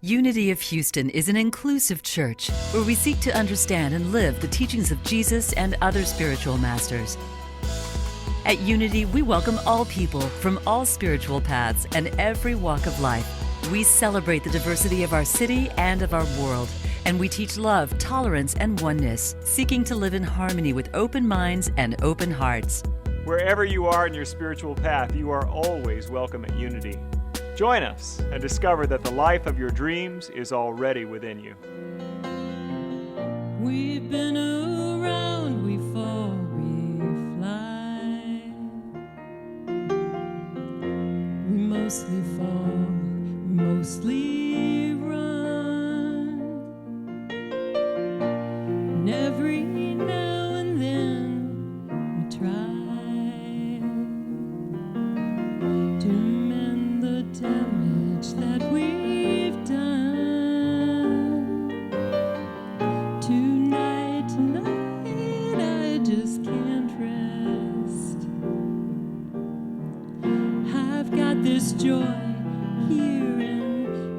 Unity of Houston is an inclusive church where we seek to understand and live the teachings of Jesus and other spiritual masters. At Unity, we welcome all people from all spiritual paths and every walk of life. We celebrate the diversity of our city and of our world, and we teach love, tolerance, and oneness, seeking to live in harmony with open minds and open hearts. Wherever you are in your spiritual path, you are always welcome at Unity. Join us and discover that the life of your dreams is already within you. We've been around before we fly. We mostly fall, we mostly run. And every now and then we try to mend the damage that we've done. Tonight, I just can't rest. I've got this joy here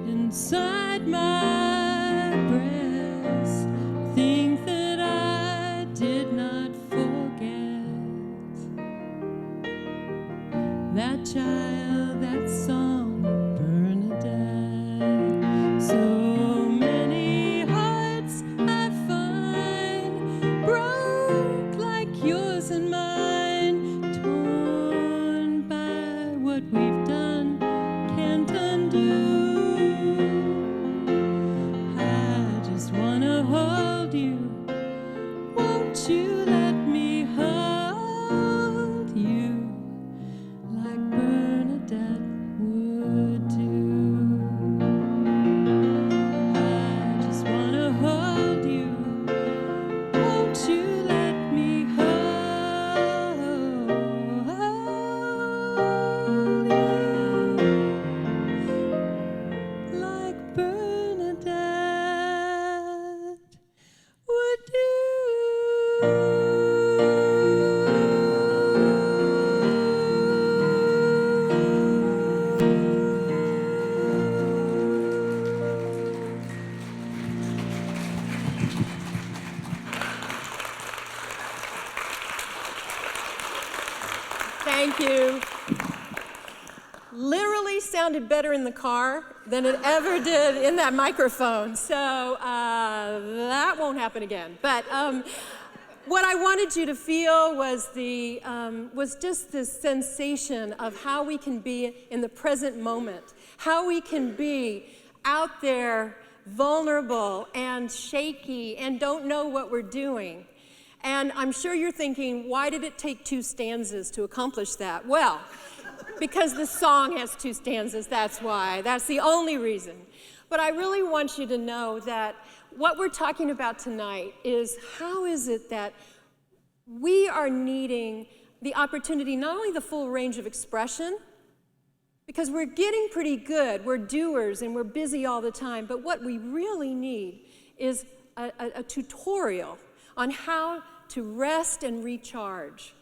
inside my breast. Think that I did not forget that child, that song, Bernadette. So many hearts I find broke like yours and mine, torn by what we've done, can't undo. I just wanna hold you. Won't you let me hold you like Bernadette would do? I just wanna hold you. Won't you let me hold you like Bernadette would do? Thank you. Literally sounded better in the car than it ever did in that microphone. So that won't happen again. But what I wanted you to feel was was just this sensation of how we can be in the present moment, how we can be out there vulnerable and shaky and don't know what we're doing. And I'm sure you're thinking, why did it take 2 stanzas to accomplish that? Well, because the song has 2 stanzas, that's why. That's the only reason. But I really want you to know that what we're talking about tonight is how is it that we are needing the opportunity, not only the full range of expression, because we're getting pretty good, we're doers and we're busy all the time, but what we really need is a tutorial on how to rest and recharge.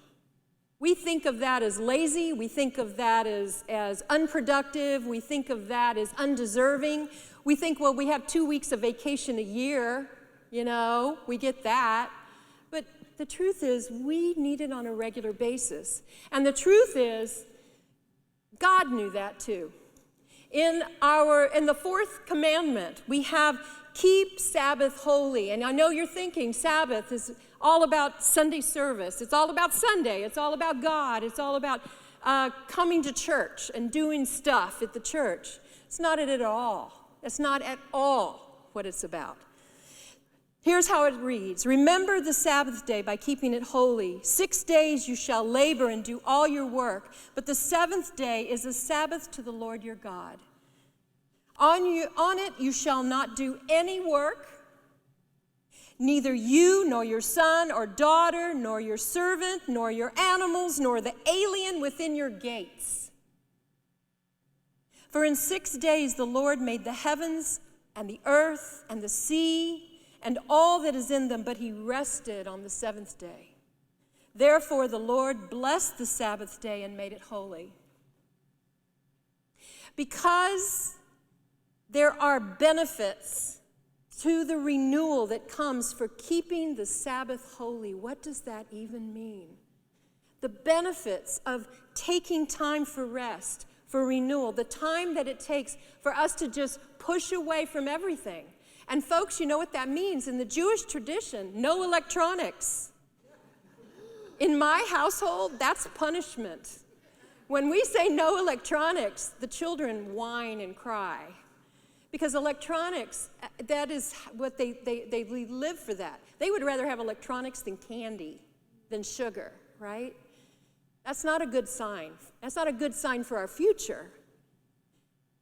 We think of that as lazy, we think of that as unproductive, we think of that as undeserving. We think, well, we have 2 weeks of vacation a year, you know, we get that. But the truth is, we need it on a regular basis. And the truth is, God knew that too. In the 4th commandment, we have keep Sabbath holy. And I know you're thinking Sabbath is all about Sunday service. It's all about Sunday. It's all about God. It's all about coming to church and doing stuff at the church. It's not it at all. That's not at all what it's about. Here's how it reads. Remember the Sabbath day by keeping it holy. 6 days you shall labor and do all your work, but the 7th day is a Sabbath to the Lord your God. On it you shall not do any work, neither you, nor your son or daughter, nor your servant, nor your animals, nor the alien within your gates. For in 6 days the Lord made the heavens and the earth and the sea and all that is in them, but he rested on the 7th day. Therefore the Lord blessed the Sabbath day and made it holy. Because There are benefits to the renewal that comes for keeping the Sabbath holy. What does that even mean? The benefits of taking time for rest, for renewal, the time that it takes for us to just push away from everything. And folks, you know what that means? In the Jewish tradition, no electronics. In my household, that's punishment. When we say no electronics, the children whine and cry. Because electronics, that is what they live for that. They would rather have electronics than candy, than sugar, right? That's not a good sign. That's not a good sign for our future.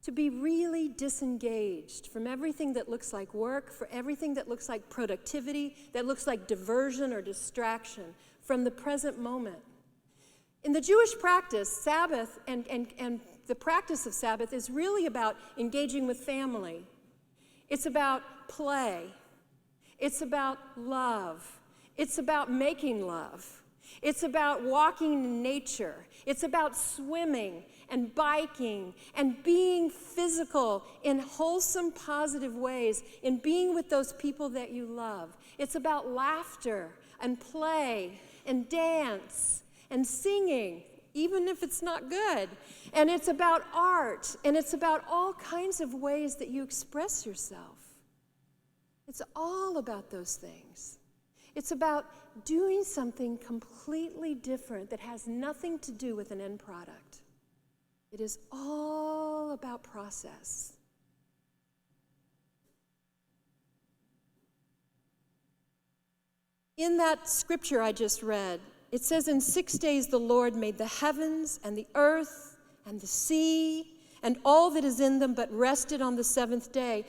To be really disengaged from everything that looks like work, for everything that looks like productivity, that looks like diversion or distraction from the present moment. In the Jewish practice, Sabbath and the practice of Sabbath is really about engaging with family. It's about play. It's about love. It's about making love. It's about walking in nature. It's about swimming and biking and being physical in wholesome, positive ways, in being with those people that you love. It's about laughter and play and dance and singing, even if it's not good. And it's about art, and it's about all kinds of ways that you express yourself. It's all about those things. It's about doing something completely different that has nothing to do with an end product. It is all about process. In that scripture I just read, it says, in 6 days the Lord made the heavens and the earth and the sea and all that is in them, but rested on the seventh day.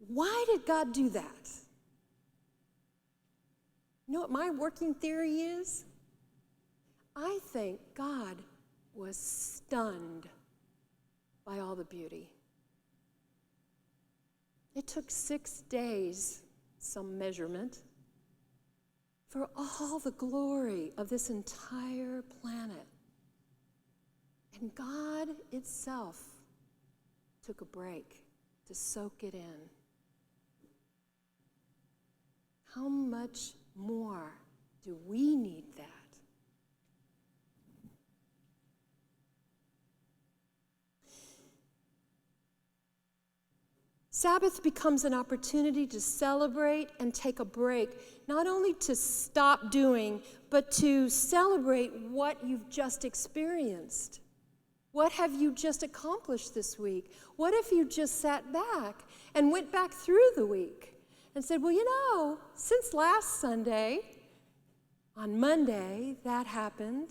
Why did God do that? You know what my working theory is? I think God was stunned by all the beauty. It took 6 days, some measurement, for all the glory of this entire planet. And God itself took a break to soak it in. How much more do we need that? Sabbath becomes an opportunity to celebrate and take a break, not only to stop doing, but to celebrate what you've just experienced. What have you just accomplished this week? What if you just sat back and went back through the week and said, well, you know, since last Sunday, on Monday, that happened.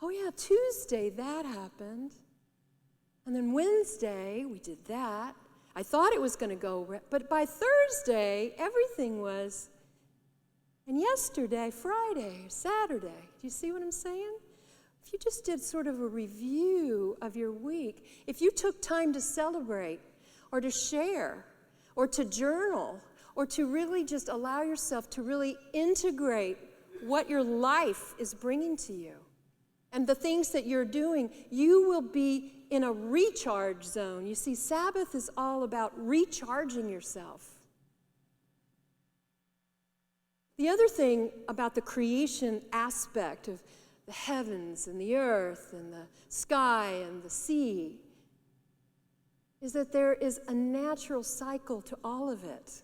Oh yeah, Tuesday, that happened. And then Wednesday, we did that. I thought it was going to go, but by Thursday, everything was, and yesterday, Friday, Saturday. Do you see what I'm saying? If you just did sort of a review of your week, if you took time to celebrate or to share or to journal or to really just allow yourself to really integrate what your life is bringing to you and the things that you're doing, you will be in a recharge zone. You see, Sabbath is all about recharging yourself. The other thing about the creation aspect of the heavens and the earth and the sky and the sea is that there is a natural cycle to all of it.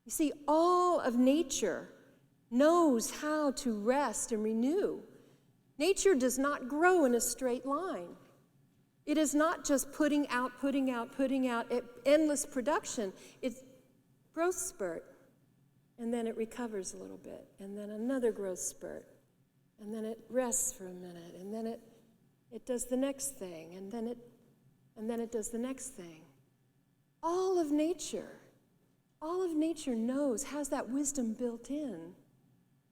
You see, all of nature knows how to rest and renew. Nature does not grow in a straight line. It is not just putting out, endless production. It's growth spurt, and then it recovers a little bit, and then another growth spurt, and then it rests for a minute, and then it does the next thing, and then it does the next thing. All of nature knows, has that wisdom built in,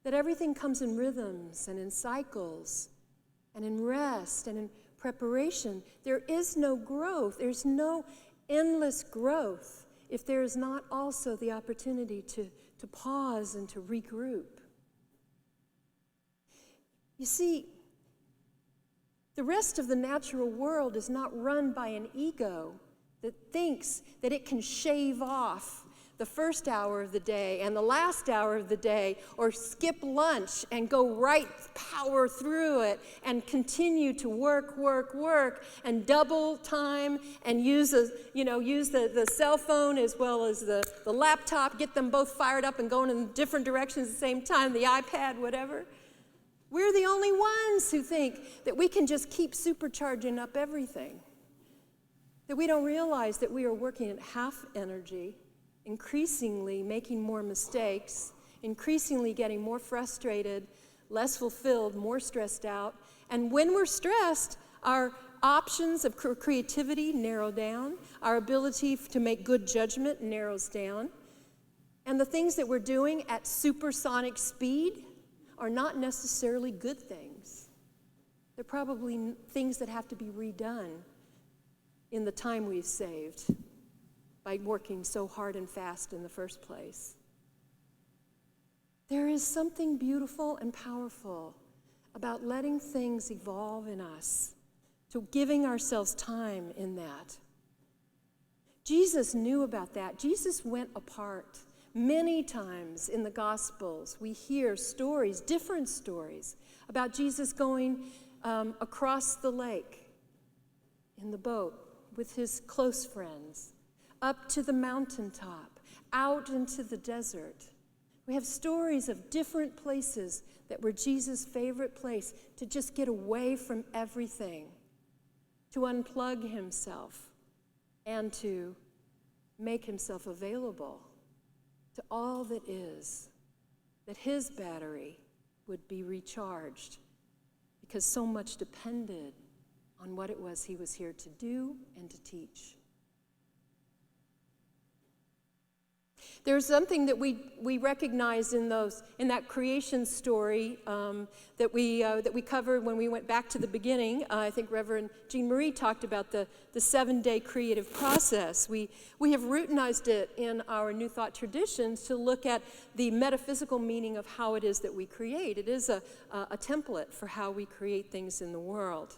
that everything comes in rhythms and in cycles and in rest and in preparation. There is no growth. There's no endless growth if there is not also the opportunity to pause and to regroup. You see, the rest of the natural world is not run by an ego that thinks that it can shave off the first hour of the day and the last hour of the day, or skip lunch and go right power through it and continue to work, and double time and use the cell phone as well as the laptop, get them both fired up and going in different directions at the same time, the iPad, whatever. We're the only ones who think that we can just keep supercharging up everything, that we don't realize that we are working at half energy, increasingly making more mistakes, increasingly getting more frustrated, less fulfilled, more stressed out. And when we're stressed, our options of creativity narrow down, our ability to make good judgment narrows down, and the things that we're doing at supersonic speed are not necessarily good things. They're probably things that have to be redone in the time we've saved by working so hard and fast in the first place. There is something beautiful and powerful about letting things evolve in us, to giving ourselves time in that. Jesus knew about that. Jesus went apart. Many times in the Gospels, we hear stories, different stories, about Jesus going across the lake in the boat with his close friends, up to the mountaintop, out into the desert. We have stories of different places that were Jesus' favorite place to just get away from everything, to unplug himself, and to make himself available to all that is, that his battery would be recharged, because so much depended on what it was he was here to do and to teach. There's something that we recognize in that creation story that we covered when we went back to the beginning. I think Reverend Jean Marie talked about the 7-day creative process. We have routinized it in our New Thought traditions to look at the metaphysical meaning of how it is that we create. It is a template for how we create things in the world.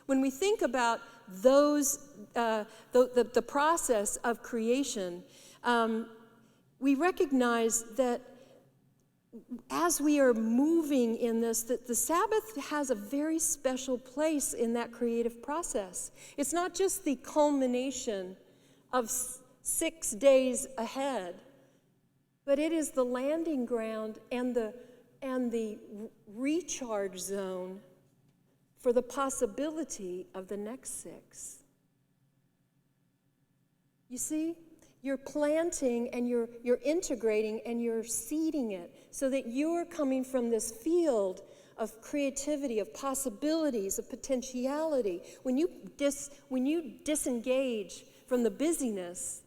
When we think about the process of creation, we recognize that as we are moving in this, that the Sabbath has a very special place in that creative process. It's not just the culmination of 6 days ahead, but it is the landing ground and the recharge zone for the possibility of the next 6. You see? You're planting and you're integrating and you're seeding it so that you're coming from this field of creativity, of possibilities, of potentiality. When you disengage from the busyness,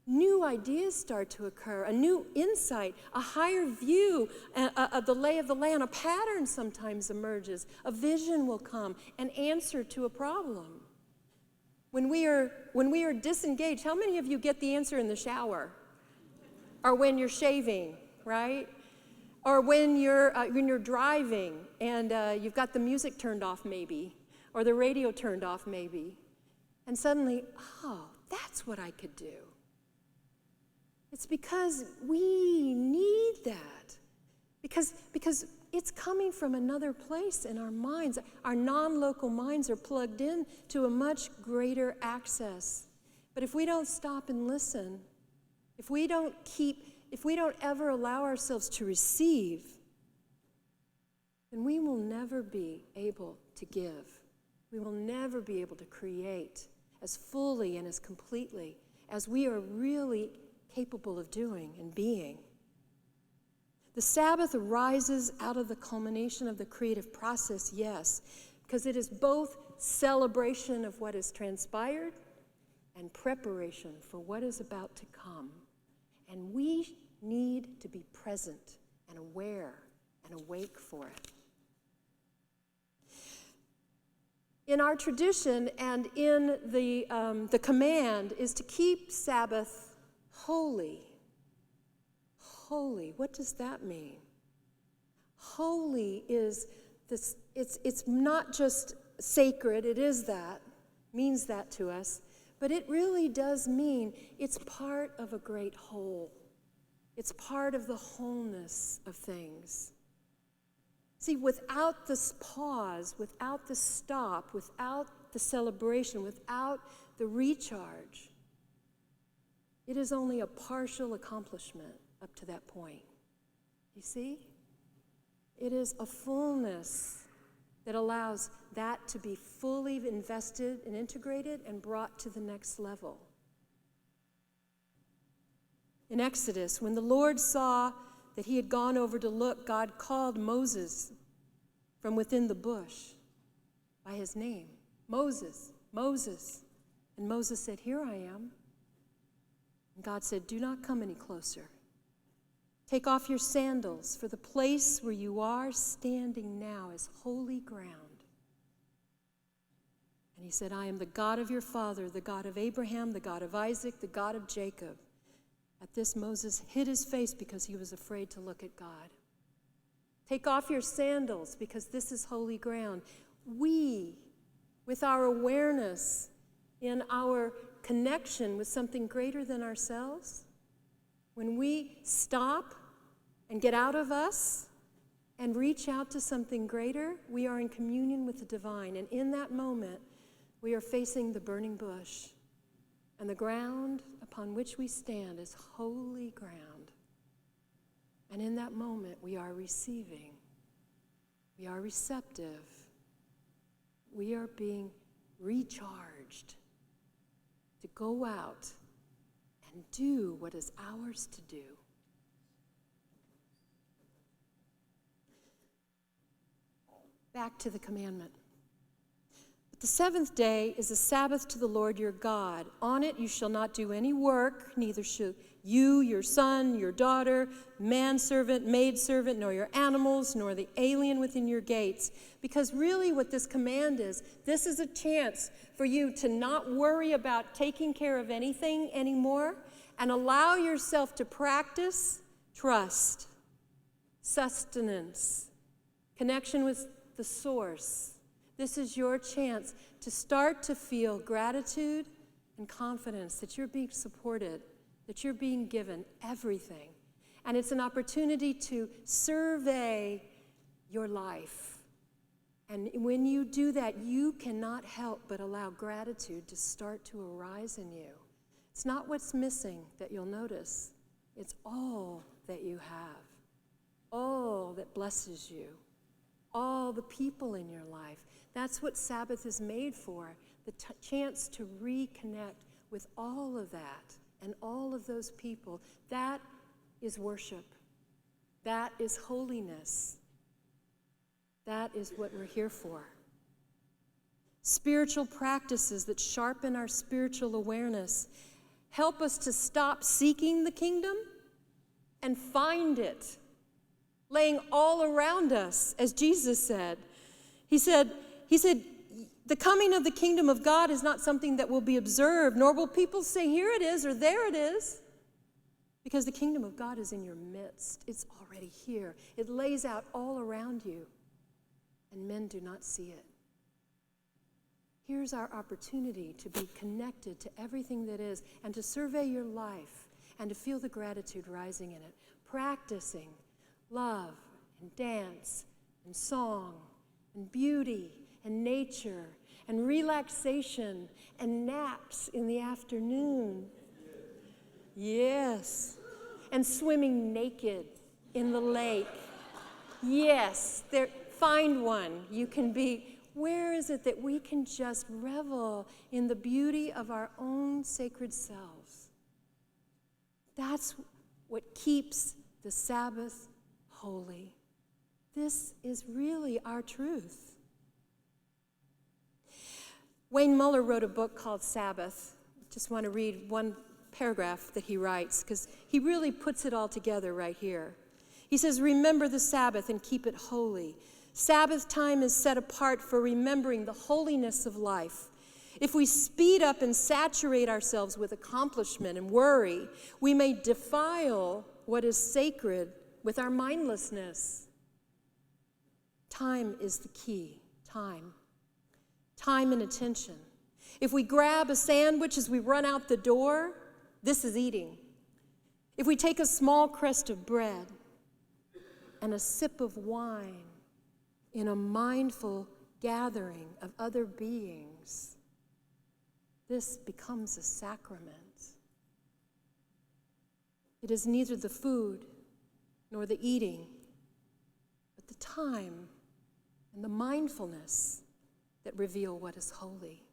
new ideas start to occur, a new insight, a higher view of the lay of the land. A pattern sometimes emerges, a vision will come, an answer to a problem. When we are disengaged, how many of you get the answer in the shower? Or when you're shaving, right? Or when you're driving and you've got the music turned off maybe, or the radio turned off maybe, and suddenly, oh, that's what I could do. It's because we need that. Because it's coming from another place in our minds. Our non-local minds are plugged in to a much greater access. But if we don't stop and listen, if we don't ever allow ourselves to receive, then we will never be able to give. We will never be able to create as fully and as completely as we are really capable of doing and being. The Sabbath arises out of the culmination of the creative process, yes, because it is both celebration of what has transpired and preparation for what is about to come. And we need to be present and aware and awake for it. In our tradition and in the command is to keep Sabbath holy. Holy, what does that mean? Holy is this, it's not just sacred, it is that, means that to us, But it really does mean it's part of a great whole. It's part of the wholeness of things. See, without this pause, without the stop, without the celebration, without the recharge, it is only a partial accomplishment up to that point. You see? It is a fullness that allows that to be fully invested and integrated and brought to the next level. In Exodus, when the Lord saw that he had gone over to look, God called Moses from within the bush by his name. Moses, Moses. And Moses said, "Here I am." And God said, "Do not come any closer. Take off your sandals, for the place where you are standing now is holy ground." And he said, "I am the God of your father, the God of Abraham, the God of Isaac, the God of Jacob." At this, Moses hid his face because he was afraid to look at God. Take off your sandals because this is holy ground. We, with our awareness in our connection with something greater than ourselves, when we stop and get out of us and reach out to something greater, we are in communion with the divine. And in that moment, we are facing the burning bush. And the ground upon which we stand is holy ground. And in that moment, we are receiving. We are receptive. We are being recharged to go out and do what is ours to do. Back to the commandment. But the seventh day is a Sabbath to the Lord your God. On it you shall not do any work, neither shall you, your son, your daughter, manservant, maidservant, nor your animals, nor the alien within your gates. Because really what this command is, this is a chance for you to not worry about taking care of anything anymore and allow yourself to practice trust, sustenance, connection with the source. This is your chance to start to feel gratitude and confidence that you're being supported, that you're being given everything. And it's an opportunity to survey your life. And when you do that, you cannot help but allow gratitude to start to arise in you. It's not what's missing that you'll notice. It's all that you have, all that blesses you, all the people in your life. That's what Sabbath is made for, the chance to reconnect with all of that and all of those people. That is worship. That is holiness. That is what we're here for. Spiritual practices that sharpen our spiritual awareness help us to stop seeking the kingdom and find it, laying all around us, as Jesus said. He said, the coming of the kingdom of God is not something that will be observed, nor will people say, here it is, or there it is. Because the kingdom of God is in your midst. It's already here. It lays out all around you, and men do not see it. Here's our opportunity to be connected to everything that is, and to survey your life, and to feel the gratitude rising in it. Practicing love, and dance, and song, and beauty, and nature, and relaxation, and naps in the afternoon. Yes. And swimming naked in the lake. Yes. Find one. You can be. Where is it that we can just revel in the beauty of our own sacred selves? That's what keeps the Sabbath holy. This is really our truth. Wayne Muller wrote a book called Sabbath. Just want to read one paragraph that he writes, because he really puts it all together right here. He says, remember the Sabbath and keep it holy. Sabbath time is set apart for remembering the holiness of life. If we speed up and saturate ourselves with accomplishment and worry, we may defile what is sacred with our mindlessness. Time is the key. Time and attention. If we grab a sandwich as we run out the door, this is eating. If we take a small crust of bread and a sip of wine in a mindful gathering of other beings, this becomes a sacrament. It is neither the food nor the eating, but the time and the mindfulness that reveal what is holy.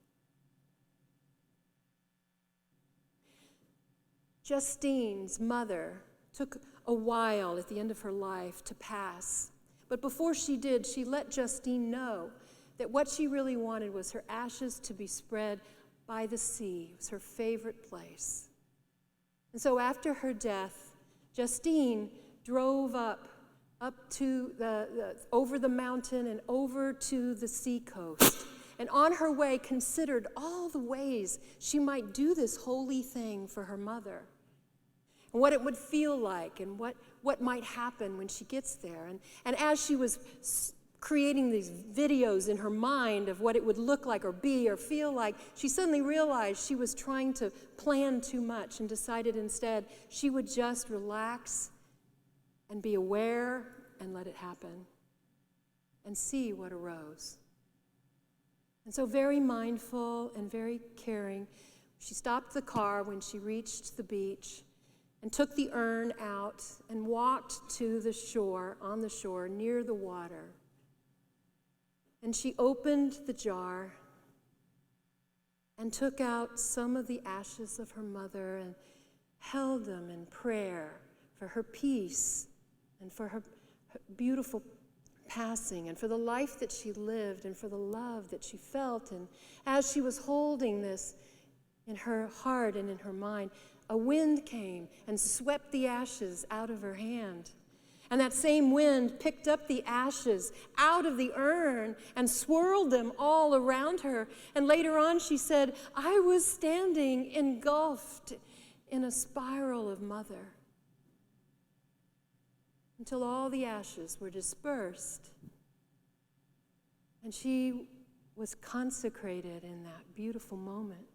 Justine's mother took a while at the end of her life to pass, but before she did, she let Justine know that what she really wanted was her ashes to be spread by the sea. It was her favorite place. And so after her death, Justine drove up to over the mountain and over to the seacoast. And on her way, considered all the ways she might do this holy thing for her mother, and what it would feel like, and what might happen when she gets there. And as she was creating these videos in her mind of what it would look like or be or feel like, she suddenly realized she was trying to plan too much and decided instead she would just relax and be aware and let it happen and see what arose. And so very mindful and very caring, she stopped the car when she reached the beach and took the urn out and walked to the shore, on the shore, near the water. And she opened the jar and took out some of the ashes of her mother and held them in prayer for her peace and for her beautiful passing and for the life that she lived and for the love that she felt. And as she was holding this in her heart and in her mind, a wind came and swept the ashes out of her hand. And that same wind picked up the ashes out of the urn and swirled them all around her. And later on she said, I was standing engulfed in a spiral of mother until all the ashes were dispersed. And she was consecrated in that beautiful moment.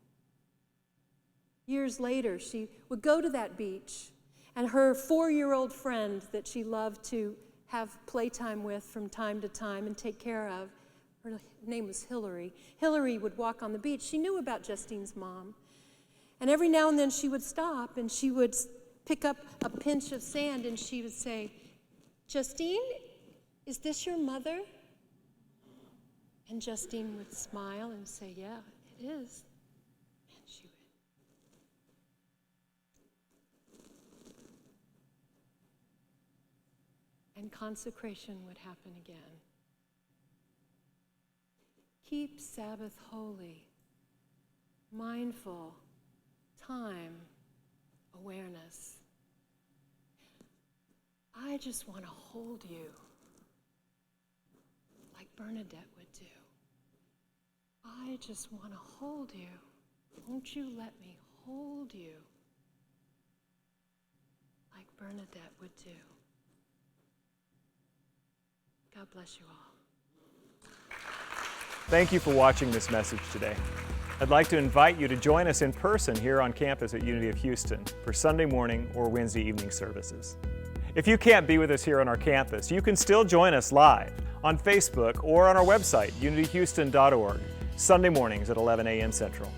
Years later, she would go to that beach, and her 4-year-old friend that she loved to have playtime with from time to time and take care of, her name was Hillary. Hillary would walk on the beach. She knew about Justine's mom. And every now and then she would stop and she would pick up a pinch of sand and she would say, Justine, is this your mother? And Justine would smile and say, yeah, it is. And she would. And consecration would happen again. Keep Sabbath holy, mindful, time, awareness. I just want to hold you like Bernadette would do. I just want to hold you. Won't you let me hold you like Bernadette would do? God bless you all. Thank you for watching this message today. I'd like to invite you to join us in person here on campus at Unity of Houston for Sunday morning or Wednesday evening services. If you can't be with us here on our campus, you can still join us live on Facebook or on our website, unityhouston.org, Sunday mornings at 11 a.m. Central.